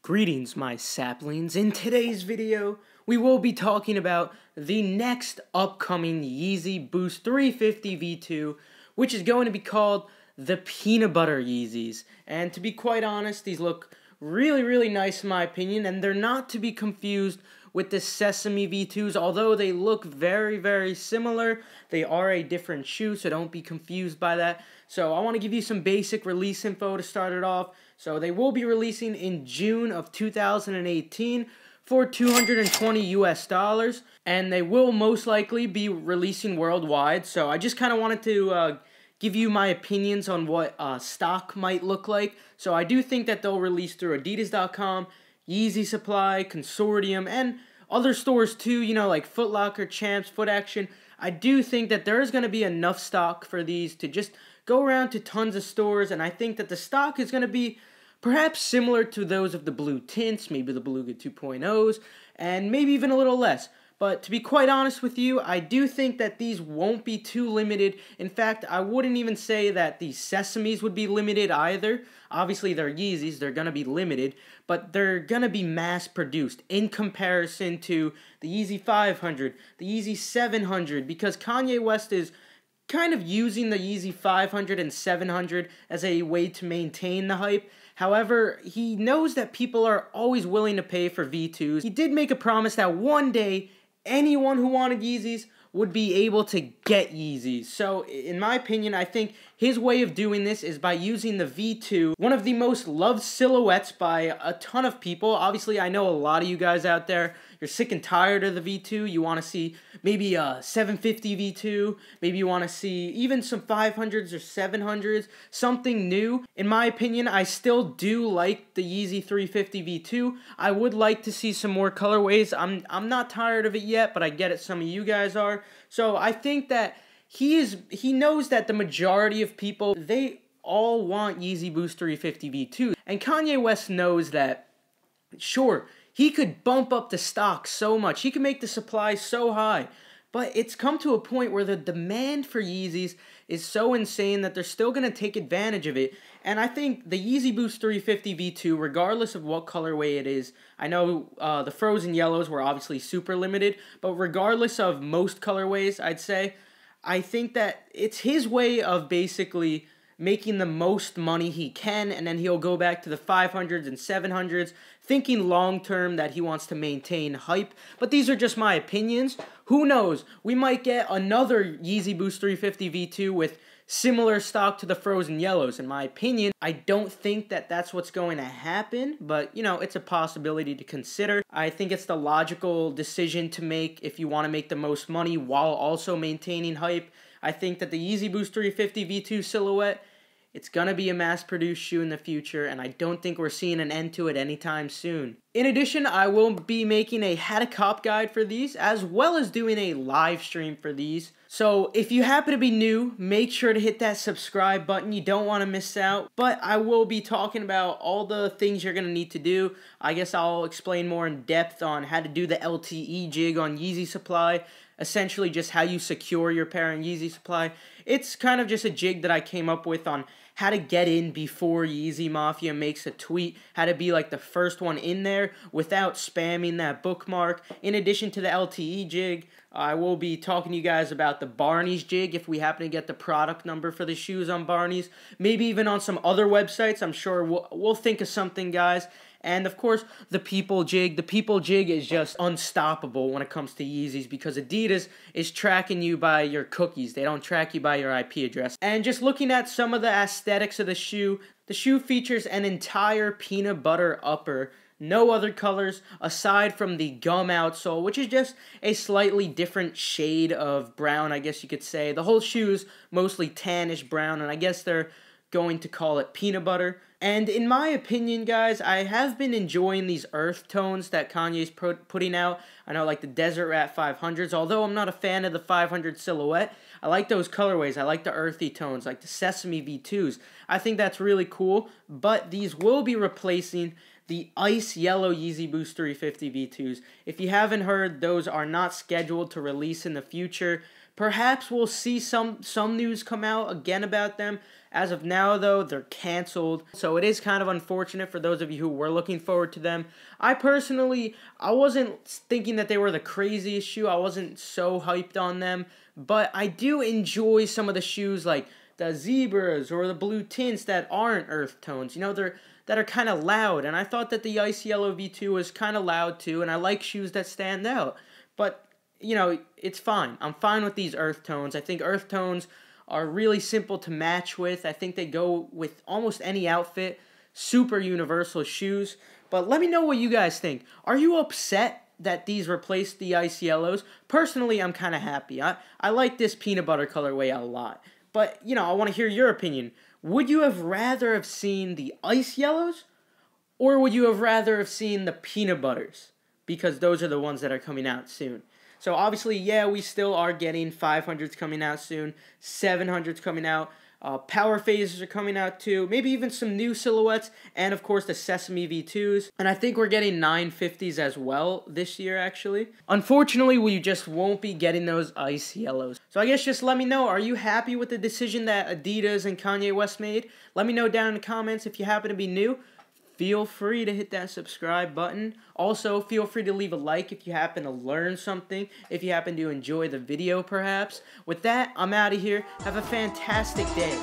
Greetings, my saplings. In today's video, we will be talking about the next upcoming Yeezy Boost 350 V2, which is going to be called the Peanut Butter Yeezys. And to be quite honest, these look really nice in my opinion, and they're not to be confused with the Sesame V2s. Although they look very similar, they are a different shoe, so don't be confused by that. So I want to give you some basic release info to start it off. So they will be releasing in June of 2018 for $220 US, and they will most likely be releasing worldwide. So I just kind of wanted to give you my opinions on what stock might look like. So I do think that they'll release through Adidas.com, Yeezy Supply, Consortium, and other stores too, you know, like Foot Locker, Champs, Foot Action. I do think that there's going to be enough stock for these to just go around to tons of stores, and I think that the stock is going to be perhaps similar to those of the blue tints, maybe the Beluga 2.0s, and maybe even a little less. But to be quite honest with you, I do think that these won't be too limited. In fact, I wouldn't even say that the Sesames would be limited either. Obviously, they're Yeezys, they're going to be limited, but they're going to be mass-produced in comparison to the Yeezy 500, the Yeezy 700, because Kanye West is kind of using the Yeezy 500 and 700 as a way to maintain the hype. However, he knows that people are always willing to pay for V2s. He did make a promise that one day, anyone who wanted Yeezys would be able to get Yeezys. So, in my opinion, I think his way of doing this is by using the V2, one of the most loved silhouettes by a ton of people. Obviously, I know a lot of you guys out there, you're sick and tired of the V2. You want to see maybe a 750 V2. Maybe you want to see even some 500s or 700s. Something new. In my opinion, I still do like the Yeezy 350 V2. I would like to see some more colorways. I'm not tired of it yet, but I get it, some of you guys are. So I think that he knows that the majority of people, they all want Yeezy Boost 350 V2. And Kanye West knows that, sure, he could bump up the stock so much. He can make the supply so high. But it's come to a point where the demand for Yeezys is so insane that they're still going to take advantage of it. And I think the Yeezy Boost 350 V2, regardless of what colorway it is, I know the frozen yellows were obviously super limited, but regardless of most colorways, I'd say, I think that it's his way of basically making the most money he can, and then he'll go back to the 500s and 700s, thinking long-term that he wants to maintain hype. But these are just my opinions. Who knows? We might get another Yeezy Boost 350 V2 with similar stock to the frozen yellows. In my opinion, I don't think that that's what's going to happen, but, you know, it's a possibility to consider. I think it's the logical decision to make if you want to make the most money while also maintaining hype. I think that the Yeezy Boost 350 V2 silhouette, it's going to be a mass-produced shoe in the future, and I don't think we're seeing an end to it anytime soon. In addition, I will be making a how to cop guide for these, as well as doing a live stream for these. So if you happen to be new, make sure to hit that subscribe button. You don't want to miss out. But I will be talking about all the things you're going to need to do. I guess I'll explain more in depth on how to do the LTE jig on Yeezy Supply. Essentially just how you secure your pair in Yeezy Supply. It's kind of just a jig that I came up with on how to get in before Yeezy Mafia makes a tweet, how to be like the first one in there without spamming that bookmark. In addition to the LTE jig, I will be talking to you guys about the Barney's jig if we happen to get the product number for the shoes on Barney's. Maybe even on some other websites. I'm sure we'll think of something, guys. And, of course, the People jig. The People jig is just unstoppable when it comes to Yeezys because Adidas is tracking you by your cookies. They don't track you by your IP address. And just looking at some of the aesthetics of the shoe features an entire peanut butter upper. No other colors aside from the gum outsole, which is just a slightly different shade of brown, I guess you could say. The whole shoe's mostly tannish brown, and I guess they're going to call it peanut butter. And in my opinion, guys, I have been enjoying these earth tones that Kanye's putting out. I know, like the Desert Rat 500s, although I'm not a fan of the 500 silhouette. I like those colorways. I like the earthy tones, like the Sesame V2s. I think that's really cool, but these will be replacing the ice yellow Yeezy Boost 350 V2s. If you haven't heard, those are not scheduled to release in the future. Perhaps we'll see some news come out again about them. As of now, though, they're canceled, so it is kind of unfortunate for those of you who were looking forward to them. I wasn't thinking that they were the craziest shoe. I wasn't so hyped on them, but I do enjoy some of the shoes like the zebras or the blue tints that aren't earth tones. You know, that are kind of loud, and I thought that the ice yellow V2 was kind of loud too, and I like shoes that stand out. But, you know, it's fine. I'm fine with these earth tones. I think earth tones are really simple to match with. I think they go with almost any outfit. Super universal shoes. But let me know what you guys think. Are you upset that these replaced the ice yellows? Personally, I'm kind of happy. I like this peanut butter colorway a lot. But, you know, I want to hear your opinion. Would you have rather have seen the ice yellows? Or would you have rather have seen the peanut butters? Because those are the ones that are coming out soon. So obviously, yeah, we still are getting 500s coming out soon, 700s coming out, power phases are coming out too, maybe even some new silhouettes, and of course the Sesame V2s. And I think we're getting 950s as well this year, actually. Unfortunately, we just won't be getting those ice yellows. So I guess just let me know, are you happy with the decision that Adidas and Kanye West made? Let me know down in the comments if you happen to be new. Feel free to hit that subscribe button. Also, feel free to leave a like if you happen to learn something, if you happen to enjoy the video, perhaps. With that, I'm out of here. Have a fantastic day.